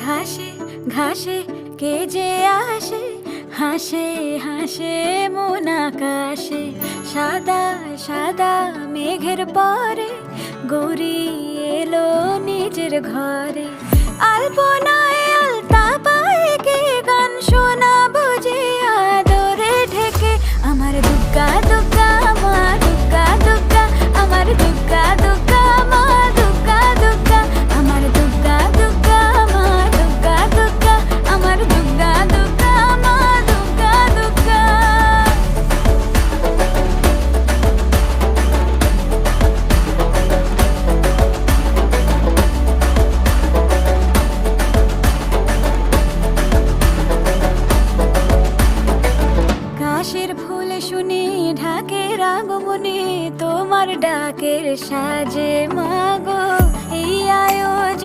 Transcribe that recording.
ঘাসে ঘাসে কে যে আসে, হাসে হাসে মন আকাশে। সাদা সাদা মেঘের পরে গৌরী এলো নিজের ঘরে। আলপনায় আলতা পায়ে কে গান শোনাবো যে আদরে ঢেকে। আমার দুগ্গা দুগ্গা মা দুগ্গা দুগ্গা, আমার দুগ্গা দুগ্গা মা দুগ্গা দুগ্গা, আমার দুগ্গা দুগ্গা মা দুগ্গা দুগ্গা, আমার দুগ্গা দুগ্গা মা দুগ্গা দুগ্গা। কাশের ফুল শুনি ঢাকের আগমনে, তোমার ডাকের সাজে মা